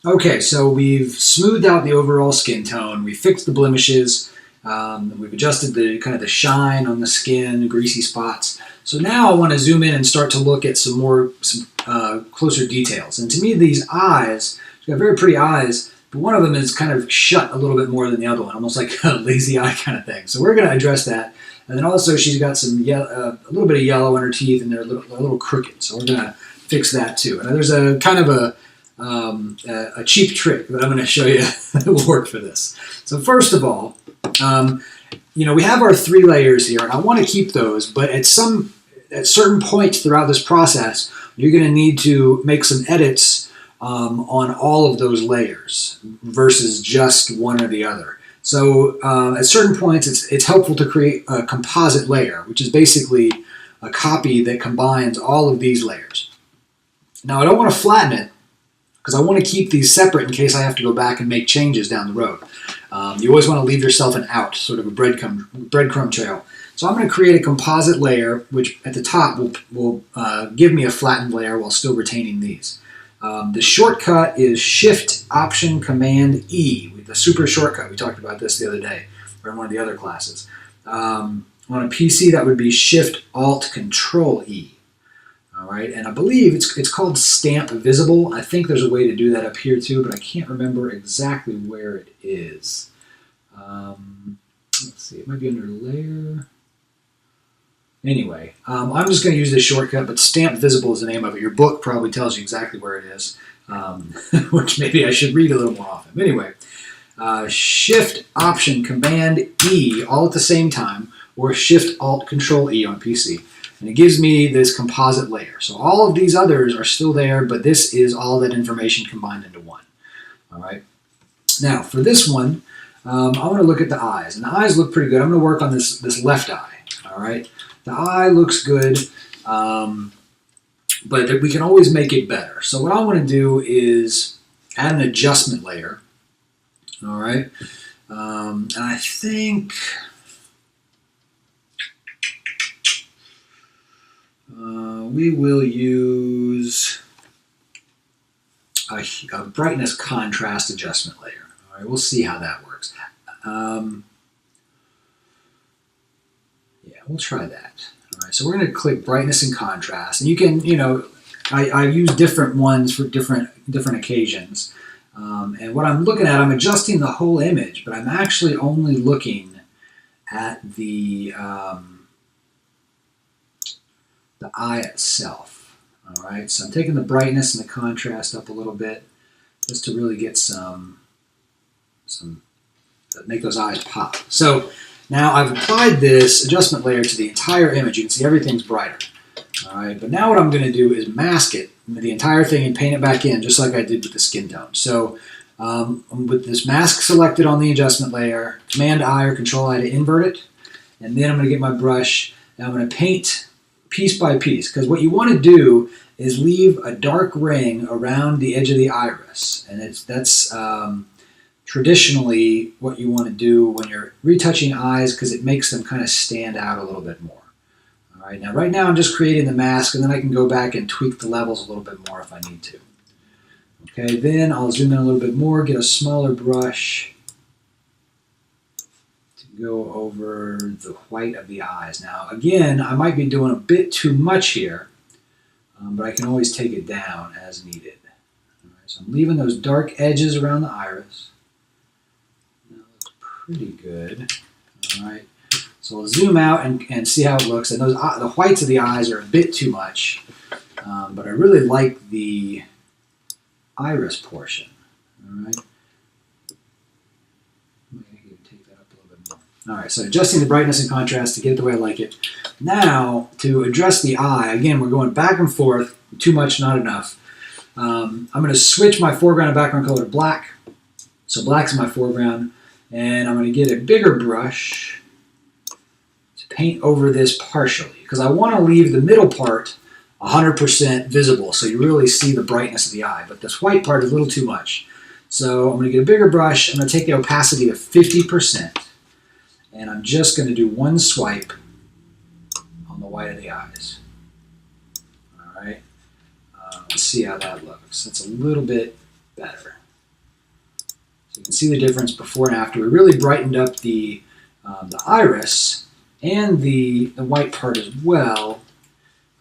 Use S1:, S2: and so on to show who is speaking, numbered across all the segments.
S1: Okay, so we've smoothed out the overall skin tone. We fixed the blemishes. We've adjusted the kind of the shine on the skin, greasy spots. So now I want to zoom in and start to look at some closer details. And to me, these eyes, she's got very pretty eyes, but one of them is kind of shut a little bit more than the other one, almost like a lazy eye kind of thing. So we're going to address that. And then also she's got some a little bit of yellow in her teeth, and they're a little crooked. So we're going to fix that too. And there's a kind of a cheap trick that I'm going to show you that will work for this. So first of all, we have our 3 layers here, and I want to keep those, but at certain points throughout this process, you're going to need to make some edits on all of those layers versus just one or the other. So at certain points, it's helpful to create a composite layer, which is basically a copy that combines all of these layers. Now, I don't want to flatten it because I want to keep these separate in case I have to go back and make changes down the road. You always want to leave yourself an out, sort of a breadcrumb trail. So I'm going to create a composite layer, which at the top will give me a flattened layer while still retaining these. The shortcut is Shift-Option-Command-E, the super shortcut. We talked about this the other day, or in one of the other classes. On a PC, that would be Shift-Alt-Control-E. All right, and I believe it's called Stamp Visible. I think there's a way to do that up here too, but I can't remember exactly where it is. Let's see, it might be under Layer. Anyway, I'm just going to use this shortcut, but Stamp Visible is the name of it. Your book probably tells you exactly where it is, which maybe I should read a little more often. But anyway, Shift-Option-Command-E all at the same time, or Shift-Alt-Control-E on PC. And it gives me this composite layer. So all of these others are still there, but this is all that information combined into one. All right. Now, for this one, I want to look at the eyes. And the eyes look pretty good. I'm going to work on this left eye. All right. The eye looks good, but we can always make it better. So what I want to do is add an adjustment layer. All right. And I think... we will use a brightness contrast adjustment layer. All right, we'll see how that works. Yeah, we'll try that. All right, so we're going to click brightness and contrast, and you can, I use different ones for different occasions. And what I'm looking at, I'm adjusting the whole image, but I'm actually only looking at the eye itself. All right, so I'm taking the brightness and the contrast up a little bit just to really get make those eyes pop. So now I've applied this adjustment layer to the entire image. You can see everything's brighter. All right, but now what I'm going to do is mask it, the entire thing, and paint it back in just like I did with the skin tone. So with this mask selected on the adjustment layer, Command-I or Control-I to invert it, and then I'm going to get my brush and I'm going to paint piece by piece, because what you want to do is leave a dark ring around the edge of the iris, and that's traditionally what you want to do when you're retouching eyes, because it makes them kind of stand out a little bit more. All right, now right now I'm just creating the mask, and then I can go back and tweak the levels a little bit more if I need to. Okay, then I'll zoom in a little bit more, get a smaller brush to go over the white of the eyes. Now again, I might be doing a bit too much here, but I can always take it down as needed. All right, so I'm leaving those dark edges around the iris. That looks pretty good. All right, so I'll zoom out and see how it looks. And the whites of the eyes are a bit too much, but I really like the iris portion. All right, maybe take that up a little bit more. All right, so adjusting the brightness and contrast to get it the way I like it. Now, to address the eye, again, we're going back and forth, too much, not enough. I'm going to switch my foreground and background color to black. So black's my foreground, and I'm going to get a bigger brush to paint over this partially, because I want to leave the middle part 100% visible, so you really see the brightness of the eye, but this white part is a little too much. So I'm going to get a bigger brush. I'm going to take the opacity to 50%, and I'm just going to do one swipe on the white of the eyes. All right, let's see how that looks. That's a little bit better. you can see the difference before and after. We really brightened up the iris and the white part as well,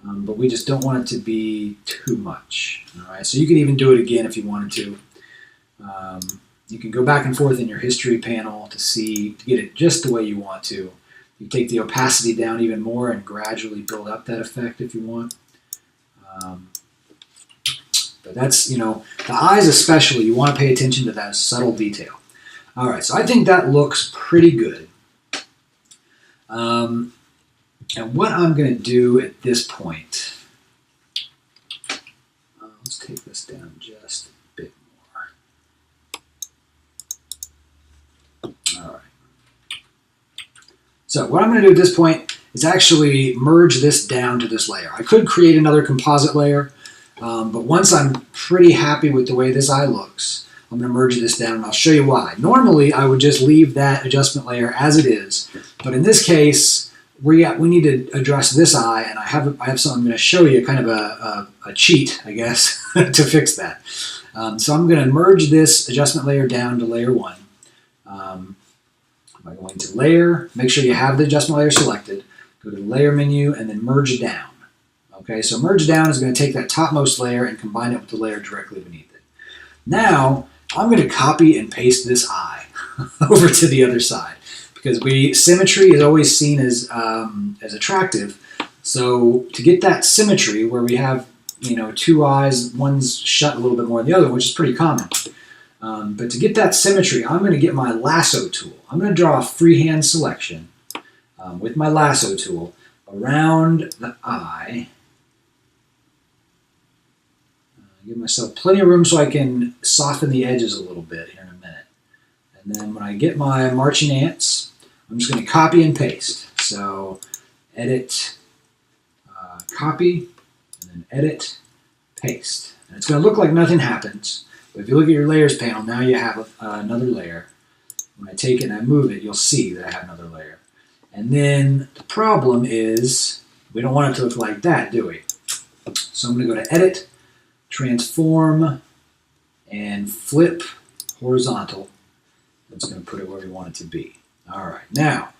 S1: but we just don't want it to be too much. All right, so you can even do it again if you wanted to. You can go back and forth in your history panel to get it just the way you want to. You take the opacity down even more and gradually build up that effect if you want. But that's, the eyes especially, you want to pay attention to that subtle detail. All right, so I think that looks pretty good. And what I'm going to do at this point, let's take this down just a bit more. All right. So what I'm going to do at this point is actually merge this down to this layer. I could create another composite layer, but once I'm pretty happy with the way this eye looks, I'm going to merge this down, and I'll show you why. Normally, I would just leave that adjustment layer as it is, but in this case, we need to address this eye, and I have something I'm going to show you, kind of a cheat, I guess, to fix that. So I'm going to merge this adjustment layer down to layer 1. By going to Layer, make sure you have the adjustment layer selected, go to the Layer menu, and then Merge Down. Okay, so Merge Down is going to take that topmost layer and combine it with the layer directly beneath it. Now, I'm going to copy and paste this eye over to the other side, because symmetry is always seen as attractive. So to get that symmetry where we have two eyes, one's shut a little bit more than the other, which is pretty common. But to get that symmetry, I'm going to get my lasso tool. I'm going to draw a freehand selection with my lasso tool around the eye. Give myself plenty of room so I can soften the edges a little bit here in a minute. And then when I get my marching ants, I'm just going to copy and paste. So edit, copy, and then edit, paste. And it's going to look like nothing happens. But if you look at your layers panel, now you have another layer. When I take it and I move it, you'll see that I have another layer. And then the problem is we don't want it to look like that, do we? So I'm going to go to Edit, Transform, and Flip Horizontal. That's going to put it where we want it to be. All right. Now,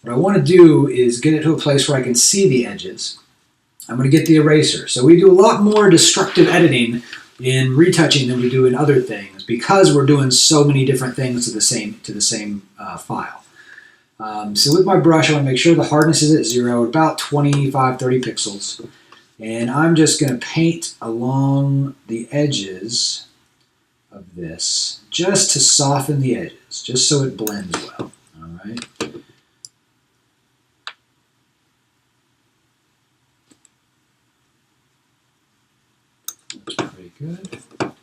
S1: what I want to do is get it to a place where I can see the edges. I'm going to get the eraser. So we do a lot more destructive editing in retouching than we do in other things because we're doing so many different things to the same file. So with my brush, I want to make sure the hardness is at 0, about 25-30 pixels. And I'm just going to paint along the edges of this just to soften the edges, just so it blends well. All right. Looks pretty good. All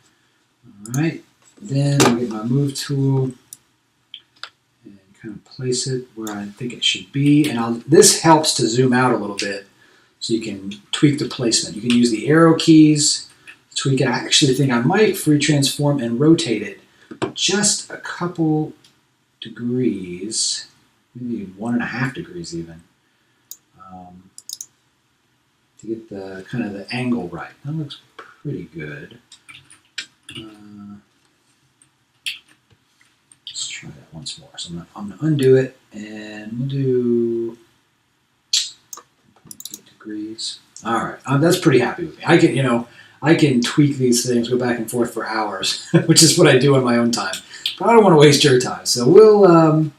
S1: right. Then I'll get my move tool and kind of place it where I think it should be. And this helps to zoom out a little bit so you can tweak the placement. You can use the arrow keys to tweak it. I actually think I might free transform and rotate it just a couple degrees, maybe 1.5 degrees even, to get the kind of the angle right. That looks pretty good. Let's try that once more. So I'm going to undo it, and we'll do 8 degrees. All right, that's pretty happy with me. I can tweak these things, go back and forth for hours, which is what I do on my own time. But I don't want to waste your time, so we'll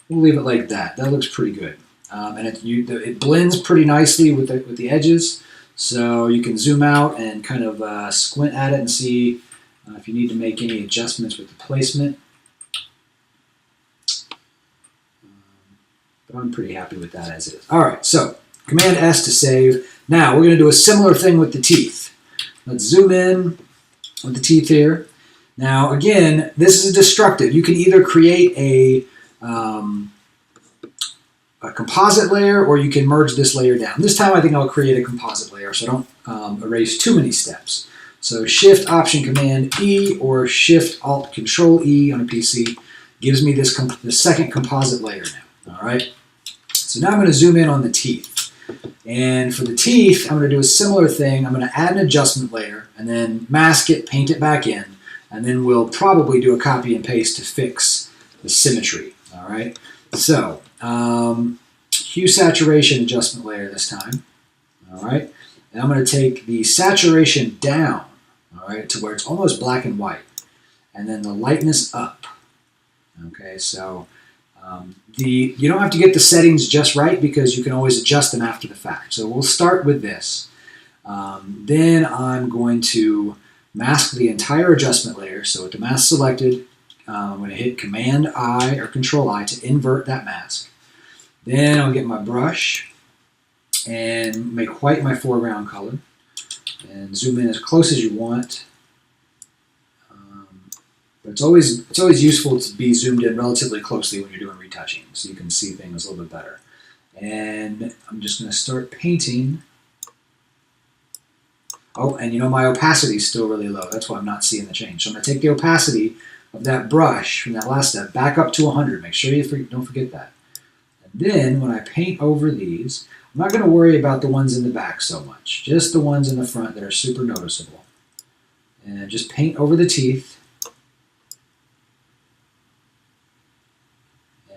S1: leave it like that. That looks pretty good, and it blends pretty nicely with the edges. So you can zoom out and kind of squint at it and see if you need to make any adjustments with the placement. But I'm pretty happy with that as it is. All right, so Command S to save. Now we're going to do a similar thing with the teeth. Let's zoom in with the teeth here. Now again, this is destructive. You can either create a composite layer, or you can merge this layer down. This time I think I'll create a composite layer so I don't erase too many steps. So Shift Option Command E or Shift Alt Control E on a PC gives me this the second composite layer now. All right. So now I'm going to zoom in on the teeth. And for the teeth, I'm going to do a similar thing. I'm going to add an adjustment layer and then mask it, paint it back in. and then we'll probably do a copy and paste to fix the symmetry. All right, so hue saturation adjustment layer this time. All right, and I'm going to take the saturation down, all right, to where it's almost black and white, and then the lightness up. Okay, so you don't have to get the settings just right because you can always adjust them after the fact. So we'll start with this. Then I'm going to mask the entire adjustment layer. So with the mask selected, I'm going to hit Command-I or Control-I to invert that mask. Then I'll get my brush and make white my foreground color and zoom in as close as you want. But it's always useful to be zoomed in relatively closely when you're doing retouching so you can see things a little bit better. And I'm just going to start painting. Oh, and you know my opacity is still really low. That's why I'm not seeing the change. So I'm going to take the opacity of that brush from that last step back up to 100. Make sure you don't forget that. And then when I paint over these, I'm not going to worry about the ones in the back so much. Just the ones in the front that are super noticeable. And just paint over the teeth.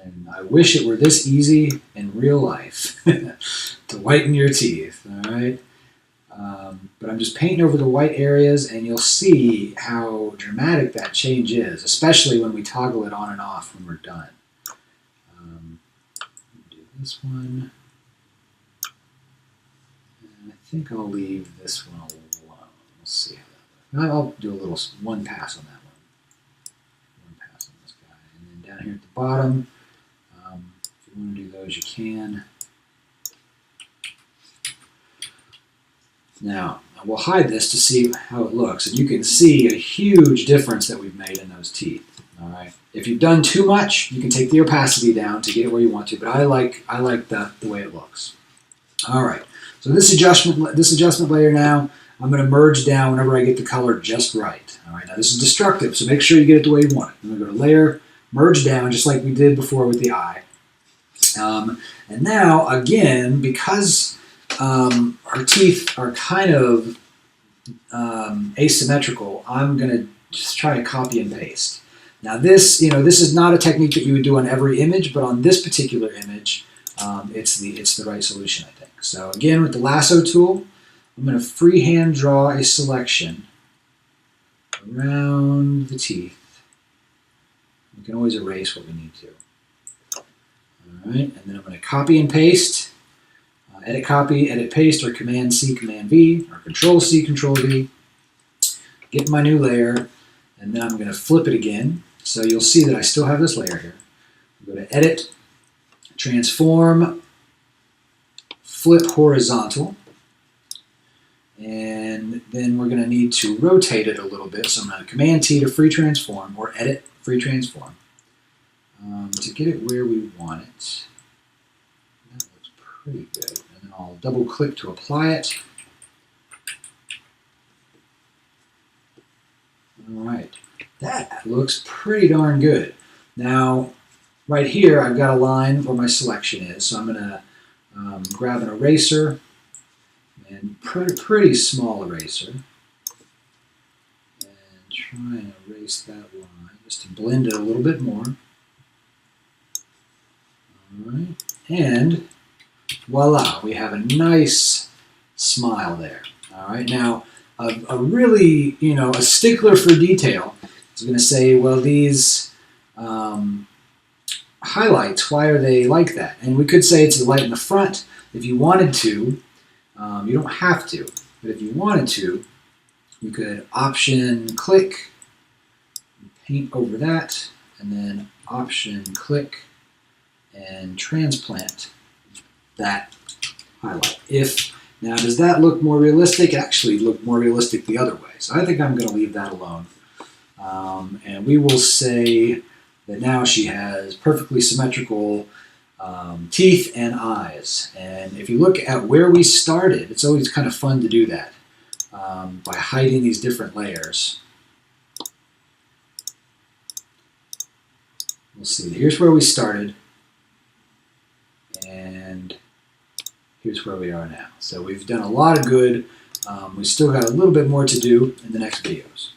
S1: And I wish it were this easy in real life to whiten your teeth, all right? But I'm just painting over the white areas, and you'll see how dramatic that change is, especially when we toggle it on and off when we're done. Do this one. And I think I'll leave this one alone. We'll see how that looks. I'll do a little one pass on that one. One pass on this guy. And then down here at the bottom, if you want to do those, you can. Now, we'll hide this to see how it looks, and you can see a huge difference that we've made in those teeth. All right. If you've done too much, you can take the opacity down to get it where you want to, but I like the way it looks. All right. So this adjustment layer now, I'm going to merge down whenever I get the color just right. All right. Now this is destructive, so make sure you get it the way you want it. I'm going to go to Layer, Merge Down, just like we did before with the eye. And now, again, because our teeth are kind of asymmetrical, I'm going to just try to copy and paste. Now this is not a technique that you would do on every image, but on this particular image, it's the right solution, I think. So again, with the lasso tool, I'm going to freehand draw a selection around the teeth. We can always erase what we need to. All right, and then I'm going to copy and paste. Edit copy, edit paste, or Command C, Command V, or Control C, Control V. Get my new layer, and then I'm going to flip it again. So you'll see that I still have this layer here. Go to Edit, Transform, Flip Horizontal, and then we're going to need to rotate it a little bit. So I'm going to Command T to free transform, or Edit, free transform, to get it where we want it. That looks pretty good. And then I'll double click to apply it. All right, that looks pretty darn good. Now, right here, I've got a line where my selection is, so I'm going to grab an eraser, and pretty small eraser, and try and erase that line just to blend it a little bit more. All right, and voila, we have a nice smile there. All right, now a really, a stickler for detail is going to say, well, these highlights, why are they like that? And we could say it's the light in the front. If you wanted to, you don't have to, but if you wanted to, you could Option click, paint over that, and then Option click and transplant that highlight. Now, does that look more realistic? It actually looked more realistic the other way. So I think I'm going to leave that alone. And we will say that now she has perfectly symmetrical teeth and eyes. And if you look at where we started, it's always kind of fun to do that by hiding these different layers. We'll see. Here's where we started. And here's where we are now. So we've done a lot of good. We still got a little bit more to do in the next videos.